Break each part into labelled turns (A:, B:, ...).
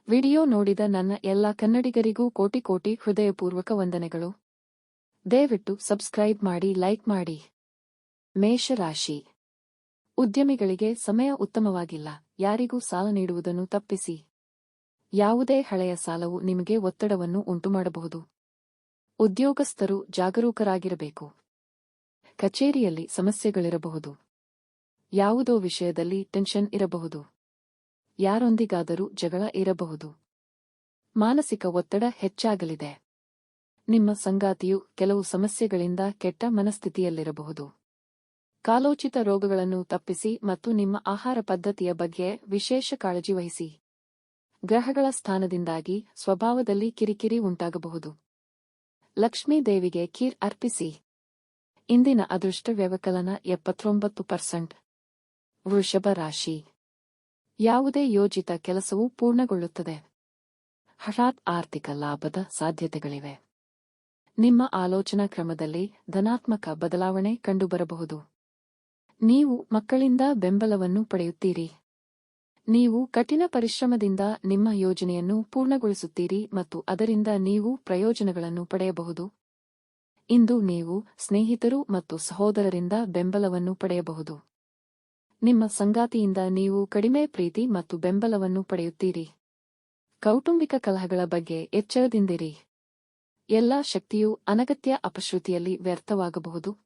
A: Video ನೋಡಿದ ನನ್ನ ಎಲ್ಲ ಕನ್ನಡಿಗರಿಗೂ ಕೋಟಿ ಕೋಟಿ ಹೃದಯಪೂರ್ವಕ ವಂದನೆಗಳು. ದಯವಿಟ್ಟು ಸಬ್ಸ್ಕ್ರೈಬ್ ಮಾಡಿ, ಲೈಕ್ ಮಾಡಿ. ಮೇಷರಾಶಿ. ಉದ್ಯಮಿಗಳಿಗೆ ಸಮಯ ಉತ್ತಮವಾಗಿಲ್ಲ. ಯಾರಿಗೂ ಸಾಲ ನೀಡುವುದನ್ನು ತಪ್ಪಿಸಿ. ಯಾವುದೇ ಹಳೆಯ ಸಾಲವು ನಿಮಗೆ ಒತ್ತಡವನ್ನು ಉಂಟುಮಾಡಬಹುದು. ಉದ್ಯೋಗಸ್ಥರು ಜಾಗರೂಕರಾಗಿರಬೇಕು. ಕಚೇರಿಯಲ್ಲಿ ಸಮಸ್ಯೆಗಳಿರಬಹುದು. ಯಾವುದೋ ವಿಷಯದಲ್ಲಿ ಟೆನ್ಷನ್ ಇರಬಹುದು. ಯಾರೊಂದಿಗಾದರೂ ಜಗಳ ಇರಬಹುದು. ಮಾನಸಿಕ ಒತ್ತಡ ಹೆಚ್ಚಾಗಲಿದೆ. ನಿಮ್ಮ ಸಂಗಾತಿಯು ಕೆಲವು ಸಮಸ್ಯೆಗಳಿಂದ ಕೆಟ್ಟ ಮನಸ್ಥಿತಿಯಲ್ಲಿರಬಹುದು. ಕಾಲೋಚಿತ ರೋಗಗಳನ್ನು ತಪ್ಪಿಸಿ ಮತ್ತು ನಿಮ್ಮ ಆಹಾರ ಪದ್ಧತಿಯ ಬಗ್ಗೆ ವಿಶೇಷ ಕಾಳಜಿ ವಹಿಸಿ. ಗ್ರಹಗಳ ಸ್ಥಾನದಿಂದಾಗಿ ಸ್ವಭಾವದಲ್ಲಿ ಕಿರಿಕಿರಿ ಉಂಟಾಗಬಹುದು. ಲಕ್ಷ್ಮೀ ದೇವಿಗೆ ಖೀರ್ ಅರ್ಪಿಸಿ. ಇಂದಿನ ಅದೃಷ್ಟ ವ್ಯವಕಲನ 79%. ವೃಷಭ ರಾಶಿ. ಯಾವುದೇ ಯೋಜಿತ ಕೆಲಸವೂ ಪೂರ್ಣಗೊಳ್ಳುತ್ತದೆ. ಹಠಾತ್ ಆರ್ಥಿಕ ಲಾಭದ ಸಾಧ್ಯತೆಗಳಿವೆ. ನಿಮ್ಮ ಆಲೋಚನಾ ಕ್ರಮದಲ್ಲಿ ಧನಾತ್ಮಕ ಬದಲಾವಣೆ ಕಂಡುಬರಬಹುದು. ನೀವು ಮಕ್ಕಳಿಂದ ಬೆಂಬಲವನ್ನು ಪಡೆಯುತ್ತೀರಿ. ನೀವು ಕಠಿಣ ಪರಿಶ್ರಮದಿಂದ ನಿಮ್ಮ ಯೋಜನೆಯನ್ನು ಪೂರ್ಣಗೊಳಿಸುತ್ತೀರಿ ಮತ್ತು ಅದರಿಂದ ನೀವು ಪ್ರಯೋಜನಗಳನ್ನು ಪಡೆಯಬಹುದು. ಇಂದು ನೀವು ಸ್ನೇಹಿತರು ಮತ್ತು ಸಹೋದರರಿಂದ ಬೆಂಬಲವನ್ನು ಪಡೆಯಬಹುದು. ನಿಮ್ಮ ಸಂಗಾತಿಯಿಂದ ನೀವು ಕಡಿಮೆ ಪ್ರೀತಿ ಮತ್ತು ಬೆಂಬಲವನ್ನು ಪಡೆಯುತ್ತೀರಿ. ಕೌಟುಂಬಿಕ ಕಲಹಗಳ ಬಗ್ಗೆ ಎಚ್ಚರದಿಂದಿರಿ. ಎಲ್ಲಾ ಶಕ್ತಿಯು ಅನಗತ್ಯ ಅಪಶ್ರುತಿಯಲ್ಲಿ ವ್ಯರ್ಥವಾಗಬಹುದು.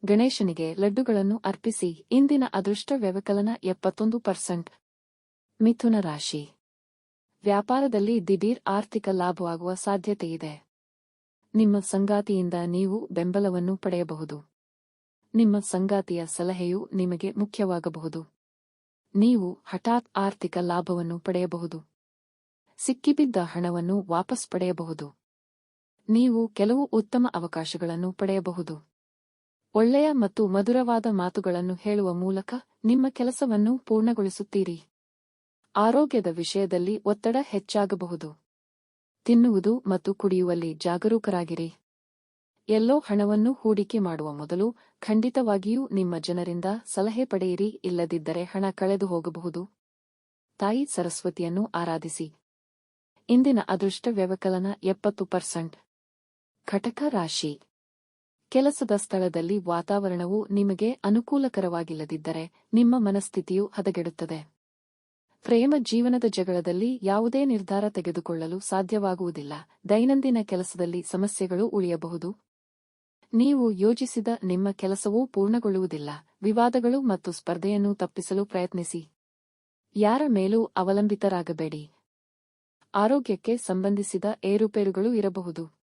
A: ಗಣೇಶನಿಗೆ ಲಡ್ಡುಗಳನ್ನು ಅರ್ಪಿಸಿ. ಇಂದಿನ ಅದೃಷ್ಟ ವ್ಯವಕಲನ 71%. ಮಿಥುನ ರಾಶಿ. ವ್ಯಾಪಾರದಲ್ಲಿ ದಿಢೀರ್ ಆರ್ಥಿಕ ಲಾಭವಾಗುವ ಸಾಧ್ಯತೆಯಿದೆ. ನಿಮ್ಮ ಸಂಗಾತಿಯಿಂದ ನೀವು ಬೆಂಬಲವನ್ನು ಪಡೆಯಬಹುದು. ನಿಮ್ಮ ಸಂಗಾತಿಯ ಸಲಹೆಯು ನಿಮಗೆ ಮುಖ್ಯವಾಗಬಹುದು. ನೀವು ಹಠಾತ್ ಆರ್ಥಿಕ ಲಾಭವನ್ನು ಪಡೆಯಬಹುದು. ಸಿಕ್ಕಿಬಿದ್ದ ಹಣವನ್ನು ವಾಪಸ್ ಪಡೆಯಬಹುದು. ನೀವು ಕೆಲವು ಉತ್ತಮ ಅವಕಾಶಗಳನ್ನು ಪಡೆಯಬಹುದು. ಒಳ್ಳೆಯ ಮತ್ತು ಮಧುರವಾದ ಮಾತುಗಳನ್ನು ಹೇಳುವ ಮೂಲಕ ನಿಮ್ಮ ಕೆಲಸವನ್ನು ಪೂರ್ಣಗೊಳಿಸುತ್ತೀರಿ. ಆರೋಗ್ಯದ ವಿಷಯದಲ್ಲಿ ಒತ್ತಡ ಹೆಚ್ಚಾಗಬಹುದು. ತಿನ್ನುವುದು ಮತ್ತು ಕುಡಿಯುವಲ್ಲಿ ಜಾಗರೂಕರಾಗಿರಿ. ಎಲ್ಲೋ ಹಣವನ್ನು ಹೂಡಿಕೆ ಮಾಡುವ ಮೊದಲು ಖಂಡಿತವಾಗಿಯೂ ನಿಮ್ಮ ಜನರಿಂದ ಸಲಹೆ ಪಡೆಯಿರಿ, ಇಲ್ಲದಿದ್ದರೆ ಹಣ ಕಳೆದು ಹೋಗಬಹುದು. ತಾಯಿ ಸರಸ್ವತಿಯನ್ನು ಆರಾಧಿಸಿ. ಇಂದಿನ ಅದೃಷ್ಟ ವ್ಯವಕಲನ 70%. ಕಟಕ ರಾಶಿ. ಕೆಲಸದ ಸ್ಥಳದಲ್ಲಿ ವಾತಾವರಣವು ನಿಮಗೆ ಅನುಕೂಲಕರವಾಗಿಲ್ಲದಿದ್ದರೆ ನಿಮ್ಮ ಮನಸ್ಥಿತಿಯು ಹದಗೆಡುತ್ತದೆ. ಪ್ರೇಮ ಜೀವನದ ಜಗಳದಲ್ಲಿ ಯಾವುದೇ ನಿರ್ಧಾರ ತೆಗೆದುಕೊಳ್ಳಲು ಸಾಧ್ಯವಾಗುವುದಿಲ್ಲ. ದೈನಂದಿನ ಕೆಲಸದಲ್ಲಿ ಸಮಸ್ಯೆಗಳು ಉಳಿಯಬಹುದು. ನೀವು ಯೋಜಿಸಿದ ನಿಮ್ಮ ಕೆಲಸವೂ ಪೂರ್ಣಗೊಳ್ಳುವುದಿಲ್ಲ. ವಿವಾದಗಳು ಮತ್ತು ಸ್ಪರ್ಧೆಯನ್ನು ತಪ್ಪಿಸಲು ಪ್ರಯತ್ನಿಸಿ. ಯಾರ ಮೇಲೂ ಅವಲಂಬಿತರಾಗಬೇಡಿ. ಆರೋಗ್ಯಕ್ಕೆ ಸಂಬಂಧಿಸಿದ ಏರುಪೇರುಗಳು ಇರಬಹುದು.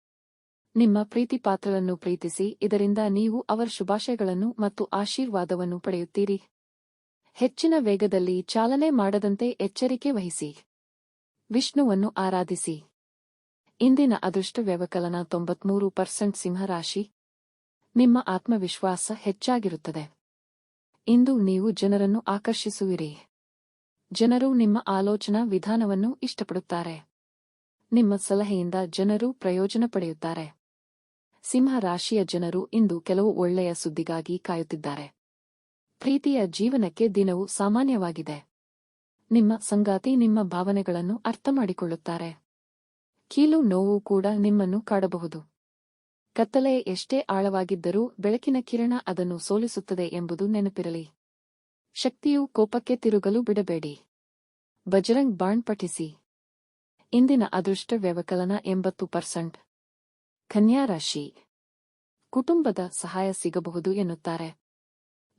A: ನಿಮ್ಮ ಪ್ರೀತಿಪಾತ್ರರನ್ನು ಪ್ರೀತಿಸಿ, ಇದರಿಂದ ನೀವು ಅವರ ಶುಭಾಶಯಗಳನ್ನು ಮತ್ತು ಆಶೀರ್ವಾದವನ್ನು ಪಡೆಯುತ್ತೀರಿ. ಹೆಚ್ಚಿನ ವೇಗದಲ್ಲಿ ಚಾಲನೆ ಮಾಡದಂತೆ ಎಚ್ಚರಿಕೆ ವಹಿಸಿ. ವಿಷ್ಣುವನ್ನು ಆರಾಧಿಸಿ. ಇಂದಿನ ಅದೃಷ್ಟ ವ್ಯವಕಲನ 93%. ಸಿಂಹರಾಶಿ. ನಿಮ್ಮ ಆತ್ಮವಿಶ್ವಾಸ ಹೆಚ್ಚಾಗಿರುತ್ತದೆ. ಇಂದು ನೀವು ಜನರನ್ನು ಆಕರ್ಷಿಸುವಿರಿ. ಜನರು ನಿಮ್ಮ ಆಲೋಚನಾ ವಿಧಾನವನ್ನು ಇಷ್ಟಪಡುತ್ತಾರೆ. ನಿಮ್ಮ ಸಲಹೆಯಿಂದ ಜನರು ಪ್ರಯೋಜನ ಪಡೆಯುತ್ತಾರೆ. ಸಿಂಹ ರಾಶಿಯ ಜನರು ಇಂದು ಕೆಲವು ಒಳ್ಳೆಯ ಸುದ್ದಿಗಾಗಿ ಕಾಯುತ್ತಿದ್ದಾರೆ. ಪ್ರೀತಿಯ ಜೀವನಕ್ಕೆ ದಿನವು ಸಾಮಾನ್ಯವಾಗಿದೆ. ನಿಮ್ಮ ಸಂಗಾತಿ ನಿಮ್ಮ ಭಾವನೆಗಳನ್ನು ಅರ್ಥಮಾಡಿಕೊಳ್ಳುತ್ತಾರೆ. ಕೀಲು ನೋವು ಕೂಡ ನಿಮ್ಮನ್ನು ಕಾಡಬಹುದು. ಕತ್ತಲೆ ಎಷ್ಟೇ ಆಳವಾಗಿದ್ದರೂ ಬೆಳಕಿನ ಕಿರಣ ಅದನ್ನು ಸೋಲಿಸುತ್ತದೆ ಎಂಬುದು ನೆನಪಿರಲಿ. ಶಕ್ತಿಯು ಕೋಪಕ್ಕೆ ತಿರುಗಲು ಬಿಡಬೇಡಿ. ಬಜರಂಗ್ ಬಾಣ್ ಪಠಿಸಿ. ಇಂದಿನ ಅದೃಷ್ಟ ವ್ಯವಕಲನ 80%. ಕನ್ಯಾ ರಾಶಿ. ಕುಟುಂಬದ ಸಹಾಯ ಸಿಗಬಹುದು ಎನ್ನುತ್ತಾರೆ.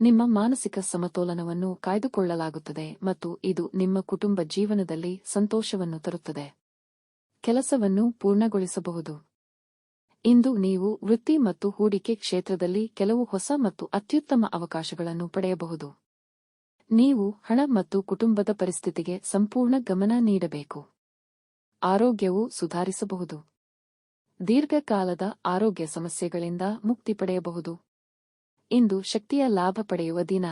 A: ನಿಮ್ಮ ಮಾನಸಿಕ ಸಮತೋಲನವನ್ನು ಕಾಯ್ದುಕೊಳ್ಳಲಾಗುತ್ತದೆ ಮತ್ತು ಇದು ನಿಮ್ಮ ಕುಟುಂಬ ಜೀವನದಲ್ಲಿ ಸಂತೋಷವನ್ನು ತರುತ್ತದೆ. ಕೆಲಸವನ್ನು ಪೂರ್ಣಗೊಳಿಸಬಹುದು. ಇಂದು ನೀವು ವೃತ್ತಿ ಮತ್ತು ಹೂಡಿಕೆ ಕ್ಷೇತ್ರದಲ್ಲಿ ಕೆಲವು ಹೊಸ ಮತ್ತು ಅತ್ಯುತ್ತಮ ಅವಕಾಶಗಳನ್ನು ಪಡೆಯಬಹುದು. ನೀವು ಹಣ ಮತ್ತು ಕುಟುಂಬದ ಪರಿಸ್ಥಿತಿಗೆ ಸಂಪೂರ್ಣ ಗಮನ ನೀಡಬೇಕು. ಆರೋಗ್ಯವು ಸುಧಾರಿಸಬಹುದು. ದೀರ್ಘಕಾಲದ ಆರೋಗ್ಯ ಸಮಸ್ಯೆಗಳಿಂದ ಮುಕ್ತಿ ಪಡೆಯಬಹುದು. ಇಂದು ಶಕ್ತಿಯ ಲಾಭ ಪಡೆಯುವ ದಿನ.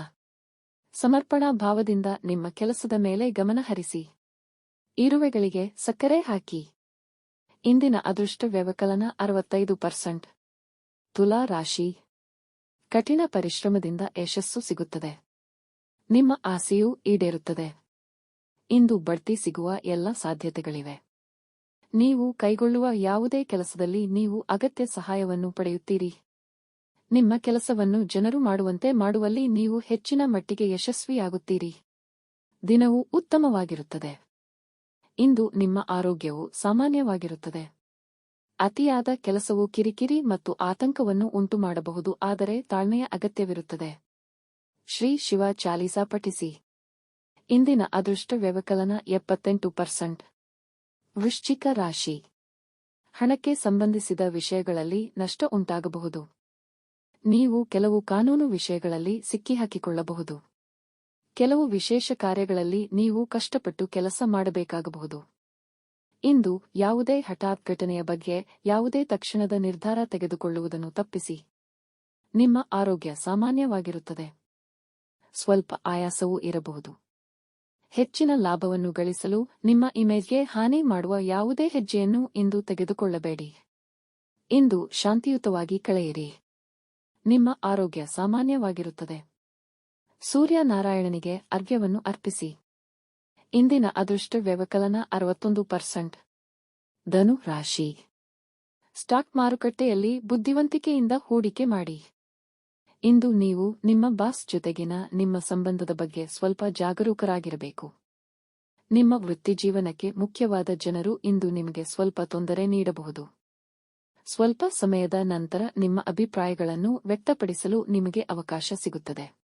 A: ಸಮರ್ಪಣಾ ಭಾವದಿಂದ ನಿಮ್ಮ ಕೆಲಸದ ಮೇಲೆ ಗಮನ ಹರಿಸಿ. ಇರುವೆಗಳಿಗೆ ಸಕ್ಕರೆ ಹಾಕಿ. ಇಂದಿನ ಅದೃಷ್ಟ ವ್ಯವಕಲನ 65%. ತುಲಾ ರಾಶಿ. ಕಠಿಣ ಪರಿಶ್ರಮದಿಂದ ಯಶಸ್ಸು ಸಿಗುತ್ತದೆ. ನಿಮ್ಮ ಆಸೆಯೂ ಈಡೇರುತ್ತದೆ. ಇಂದು ಬಡ್ತಿ ಸಿಗುವ ಎಲ್ಲ ಸಾಧ್ಯತೆಗಳಿವೆ. ನೀವು ಕೈಗೊಳ್ಳುವ ಯಾವುದೇ ಕೆಲಸದಲ್ಲಿ ನೀವು ಅಗತ್ಯ ಸಹಾಯವನ್ನು ಪಡೆಯುತ್ತೀರಿ. ನಿಮ್ಮ ಕೆಲಸವನ್ನು ಜನರು ಮಾಡುವಂತೆ ಮಾಡುವಲ್ಲಿ ನೀವು ಹೆಚ್ಚಿನ ಮಟ್ಟಿಗೆ ಯಶಸ್ವಿಯಾಗುತ್ತೀರಿ. ದಿನವು ಉತ್ತಮವಾಗಿರುತ್ತದೆ. ಇಂದು ನಿಮ್ಮ ಆರೋಗ್ಯವು ಸಾಮಾನ್ಯವಾಗಿರುತ್ತದೆ. ಅತಿಯಾದ ಕೆಲಸವು ಕಿರಿಕಿರಿ ಮತ್ತು ಆತಂಕವನ್ನು ಉಂಟುಮಾಡಬಹುದು, ಆದರೆ ತಾಳ್ಮೆಯ ಅಗತ್ಯವಿರುತ್ತದೆ. ಶ್ರೀ ಶಿವ ಚಾಲೀಸಾ ಪಠಿಸಿ. ಇಂದಿನ ಅದೃಷ್ಟ ವ್ಯವಕಲನ 78%. ವೃಶ್ಚಿಕ ರಾಶಿ. ಹಣಕ್ಕೆ ಸಂಬಂಧಿಸಿದ ವಿಷಯಗಳಲ್ಲಿ ನಷ್ಟ ಉಂಟಾಗಬಹುದು. ನೀವು ಕೆಲವು ಕಾನೂನು ವಿಷಯಗಳಲ್ಲಿ ಸಿಕ್ಕಿಹಾಕಿಕೊಳ್ಳಬಹುದು. ಕೆಲವು ವಿಶೇಷ ಕಾರ್ಯಗಳಲ್ಲಿ ನೀವು ಕಷ್ಟಪಟ್ಟು ಕೆಲಸ ಮಾಡಬೇಕಾಗಬಹುದು. ಇಂದು ಯಾವುದೇ ಹಠಾತ್ ಘಟನೆಯ ಬಗ್ಗೆ ಯಾವುದೇ ತಕ್ಷಣದ ನಿರ್ಧಾರ ತೆಗೆದುಕೊಳ್ಳುವುದನ್ನು ತಪ್ಪಿಸಿ. ನಿಮ್ಮ ಆರೋಗ್ಯ ಸಾಮಾನ್ಯವಾಗಿರುತ್ತದೆ. ಸ್ವಲ್ಪ ಆಯಾಸವೂ ಇರಬಹುದು. ಹೆಚ್ಚಿನ ಲಾಭವನ್ನು ಗಳಿಸಲು ನಿಮ್ಮ ಇಮೇಜ್ಗೆ ಹಾನಿ ಮಾಡುವ ಯಾವುದೇ ಹೆಜ್ಜೆಯನ್ನು ಇಂದು ತೆಗೆದುಕೊಳ್ಳಬೇಡಿ. ಇಂದು ಶಾಂತಿಯುತವಾಗಿ ಕಳೆಯಿರಿ. ನಿಮ್ಮ ಆರೋಗ್ಯ ಸಾಮಾನ್ಯವಾಗಿರುತ್ತದೆ. ಸೂರ್ಯನಾರಾಯಣನಿಗೆ ಅರ್ಘ್ಯವನ್ನು ಅರ್ಪಿಸಿ. ಇಂದಿನ ಅದೃಷ್ಟ ವ್ಯವಕಲನ 61%. ಧನು ರಾಶಿ. ಸ್ಟಾಕ್ ಮಾರುಕಟ್ಟೆಯಲ್ಲಿ ಬುದ್ಧಿವಂತಿಕೆಯಿಂದ ಹೂಡಿಕೆ ಮಾಡಿ. ಇಂದು ನೀವು ನಿಮ್ಮ ಬಾಸ್ ಜೊತೆಗಿನ ನಿಮ್ಮ ಸಂಬಂಧದ ಬಗ್ಗೆ ಸ್ವಲ್ಪ ಜಾಗರೂಕರಾಗಿರಬೇಕು. ನಿಮ್ಮ ವೃತ್ತಿಜೀವನಕ್ಕೆ ಮುಖ್ಯವಾದ ಜನರು ಇಂದು ನಿಮಗೆ ಸ್ವಲ್ಪ ತೊಂದರೆ ನೀಡಬಹುದು. ಸ್ವಲ್ಪ ಸಮಯದ ನಂತರ ನಿಮ್ಮ ಅಭಿಪ್ರಾಯಗಳನ್ನು ವ್ಯಕ್ತಪಡಿಸಲು ನಿಮಗೆ ಅವಕಾಶ ಸಿಗುತ್ತದೆ.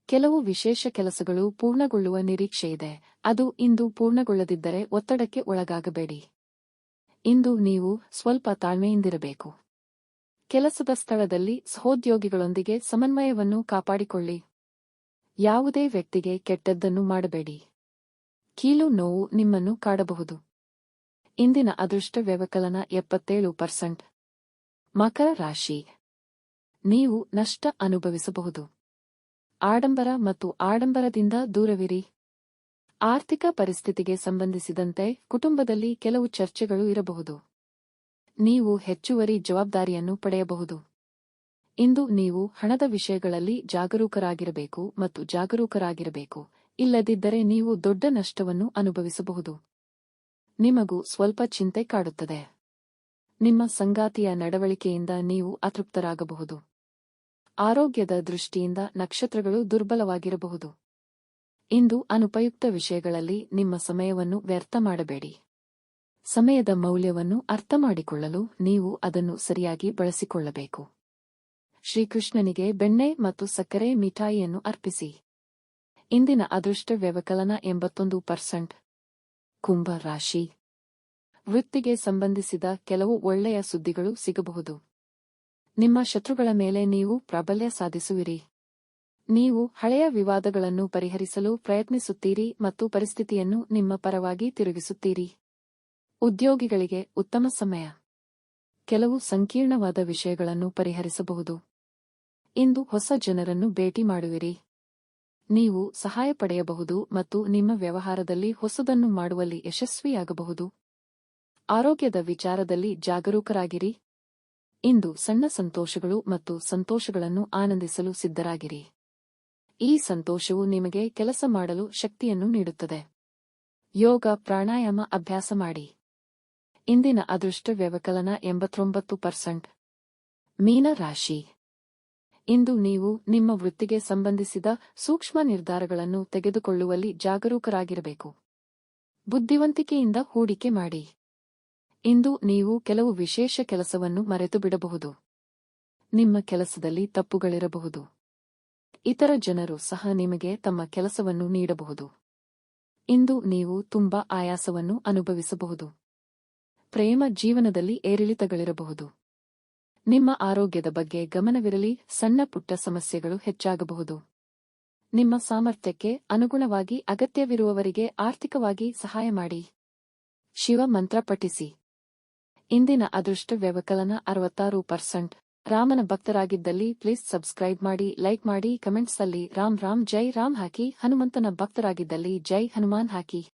A: ಕೆಲವು ವಿಶೇಷ ಕೆಲಸಗಳು ಪೂರ್ಣಗೊಳ್ಳುವ ನಿರೀಕ್ಷೆಯಿದೆ. ಅದು ಇಂದು ಪೂರ್ಣಗೊಳ್ಳದಿದ್ದರೆ ಒತ್ತಡಕ್ಕೆ ಒಳಗಾಗಬೇಡಿ. ಇಂದು ನೀವು ಸ್ವಲ್ಪ ತಾಳ್ಮೆಯಿಂದಿರಬೇಕು. ಕೆಲಸದ ಸ್ಥಳದಲ್ಲಿ ಸಹೋದ್ಯೋಗಿಗಳೊಂದಿಗೆ ಸಮನ್ವಯವನ್ನು ಕಾಪಾಡಿಕೊಳ್ಳಿ. ಯಾವುದೇ ವ್ಯಕ್ತಿಗೆ ಕೆಟ್ಟದ್ದನ್ನು ಮಾಡಬೇಡಿ. ಕೀಲು ನೋವು ನಿಮ್ಮನ್ನು ಕಾಡಬಹುದು. ಇಂದಿನ ಅದೃಷ್ಟ ವ್ಯವಕಲನ 77%. ಮಕರ ರಾಶಿ. ನೀವು ನಷ್ಟ ಅನುಭವಿಸಬಹುದು. ಆಡಂಬರ ಮತ್ತು ಆಡಂಬರದಿಂದ ದೂರವಿರಿ. ಆರ್ಥಿಕ ಪರಿಸ್ಥಿತಿಗೆ ಸಂಬಂಧಿಸಿದಂತೆ ಕುಟುಂಬದಲ್ಲಿ ಕೆಲವು ಚರ್ಚೆಗಳು ಇರಬಹುದು. ನೀವು ಹೆಚ್ಚುವರಿ ಜವಾಬ್ದಾರಿಯನ್ನು ಪಡೆಯಬಹುದು. ಇಂದು ನೀವು ಹಣದ ವಿಷಯಗಳಲ್ಲಿ ಜಾಗರೂಕರಾಗಿರಬೇಕು ಮತ್ತು ಜಾಗರೂಕರಾಗಿರಬೇಕು, ಇಲ್ಲದಿದ್ದರೆ ನೀವು ದೊಡ್ಡ ನಷ್ಟವನ್ನು ಅನುಭವಿಸಬಹುದು. ನಿಮಗೂ ಸ್ವಲ್ಪ ಚಿಂತೆ ಕಾಡುತ್ತದೆ. ನಿಮ್ಮ ಸಂಗಾತಿಯ ನಡವಳಿಕೆಯಿಂದ ನೀವು ಅತೃಪ್ತರಾಗಬಹುದು. ಆರೋಗ್ಯದ ದೃಷ್ಟಿಯಿಂದ ನಕ್ಷತ್ರಗಳು ದುರ್ಬಲವಾಗಿರಬಹುದು. ಇಂದು ಅನುಪಯುಕ್ತ ವಿಷಯಗಳಲ್ಲಿ ನಿಮ್ಮ ಸಮಯವನ್ನು ವ್ಯರ್ಥ ಮಾಡಬೇಡಿ. ಸಮಯದ ಮೌಲ್ಯವನ್ನು ಅರ್ಥಮಾಡಿಕೊಳ್ಳಲು ನೀವು ಅದನ್ನು ಸರಿಯಾಗಿ ಬಳಸಿಕೊಳ್ಳಬೇಕು. ಶ್ರೀಕೃಷ್ಣನಿಗೆ ಬೆಣ್ಣೆ ಮತ್ತು ಸಕ್ಕರೆ ಮಿಠಾಯಿಯನ್ನು ಅರ್ಪಿಸಿ. ಇಂದಿನ ಅದೃಷ್ಟ ವ್ಯವಕಲನ 81%. ಕುಂಭ ರಾಶಿ. ವೃತ್ತಿಗೆ ಸಂಬಂಧಿಸಿದ ಕೆಲವು ಒಳ್ಳೆಯ ಸುದ್ದಿಗಳು ಸಿಗಬಹುದು. ನಿಮ್ಮ ಶತ್ರುಗಳ ಮೇಲೆ ನೀವು ಪ್ರಾಬಲ್ಯ ಸಾಧಿಸುವಿರಿ. ನೀವು ಹಳೆಯ ವಿವಾದಗಳನ್ನು ಪರಿಹರಿಸಲು ಪ್ರಯತ್ನಿಸುತ್ತೀರಿ ಮತ್ತು ಪರಿಸ್ಥಿತಿಯನ್ನು ನಿಮ್ಮ ಪರವಾಗಿ ತಿರುಗಿಸುತ್ತೀರಿ. ಉದ್ಯೋಗಿಗಳಿಗೆ ಉತ್ತಮ ಸಮಯ. ಕೆಲವು ಸಂಕೀರ್ಣವಾದ ವಿಷಯಗಳನ್ನು ಪರಿಹರಿಸಬಹುದು. ಇಂದು ಹೊಸ ಜನರನ್ನು ಭೇಟಿ ಮಾಡುವಿರಿ. ನೀವು ಸಹಾಯ ಪಡೆಯಬಹುದು ಮತ್ತು ನಿಮ್ಮ ವ್ಯವಹಾರದಲ್ಲಿ ಹೊಸದನ್ನು ಮಾಡುವಲ್ಲಿ ಯಶಸ್ವಿಯಾಗಬಹುದು. ಆರೋಗ್ಯದ ವಿಚಾರದಲ್ಲಿ ಜಾಗರೂಕರಾಗಿರಿ. ಇಂದು ಸಣ್ಣ ಸಂತೋಷಗಳು ಮತ್ತು ಸಂತೋಷಗಳನ್ನು ಆನಂದಿಸಲು ಸಿದ್ಧರಾಗಿರಿ. ಈ ಸಂತೋಷವು ನಿಮಗೆ ಕೆಲಸ ಮಾಡಲು ಶಕ್ತಿಯನ್ನು ನೀಡುತ್ತದೆ. ಯೋಗ ಪ್ರಾಣಾಯಾಮ ಅಭ್ಯಾಸ ಮಾಡಿ. ಇಂದಿನ ಅದೃಷ್ಟ ವ್ಯವಕಲನ 89%. ಮೀನ ರಾಶಿ. ಇಂದು ನೀವು ನಿಮ್ಮ ವೃತ್ತಿಗೆ ಸಂಬಂಧಿಸಿದ ಸೂಕ್ಷ್ಮ ನಿರ್ಧಾರಗಳನ್ನು ತೆಗೆದುಕೊಳ್ಳುವಲ್ಲಿ ಜಾಗರೂಕರಾಗಿರಬೇಕು. ಬುದ್ಧಿವಂತಿಕೆಯಿಂದ ಹೂಡಿಕೆ ಮಾಡಿ. ಇಂದು ನೀವು ಕೆಲವು ವಿಶೇಷ ಕೆಲಸವನ್ನು ಮರೆತುಬಿಡಬಹುದು. ನಿಮ್ಮ ಕೆಲಸದಲ್ಲಿ ತಪ್ಪುಗಳಿರಬಹುದು. ಇತರ ಜನರು ಸಹ ನಿಮಗೆ ತಮ್ಮ ಕೆಲಸವನ್ನು ನೀಡಬಹುದು. ಇಂದು ನೀವು ತುಂಬಾ ಆಯಾಸವನ್ನು ಅನುಭವಿಸಬಹುದು. ಪ್ರೇಮ ಜೀವನದಲ್ಲಿ ಏರಿಳಿತಗಳಿರಬಹುದು. ನಿಮ್ಮ ಆರೋಗ್ಯದ ಬಗ್ಗೆ ಗಮನವಿರಲಿ. ಸಣ್ಣ ಪುಟ್ಟ ಸಮಸ್ಯೆಗಳು ಹೆಚ್ಚಾಗಬಹುದು. ನಿಮ್ಮ ಸಾಮರ್ಥ್ಯಕ್ಕೆ ಅನುಗುಣವಾಗಿ ಅಗತ್ಯವಿರುವವರಿಗೆ ಆರ್ಥಿಕವಾಗಿ ಸಹಾಯ ಮಾಡಿ. ಶಿವ ಮಂತ್ರ ಪಠಿಸಿ. ಇಂದಿನ ಅದೃಷ್ಟ ವ್ಯವಕಲನ 66%. ರಾಮನ ಭಕ್ತರಾಗಿದ್ದಲ್ಲಿ ಪ್ಲೀಸ್ ಸಬ್ಸ್ಕ್ರೈಬ್ ಮಾಡಿ, ಲೈಕ್ ಮಾಡಿ, ಕಮೆಂಟ್ಸ್ ಅಲ್ಲಿ ರಾಮ್ ರಾಮ್ ಜೈ ರಾಮ್ ಹಾಕಿ. ಹನುಮಂತನ ಭಕ್ತರಾಗಿದ್ದಲ್ಲಿ ಜೈ ಹನುಮಾನ್ ಹಾಕಿ.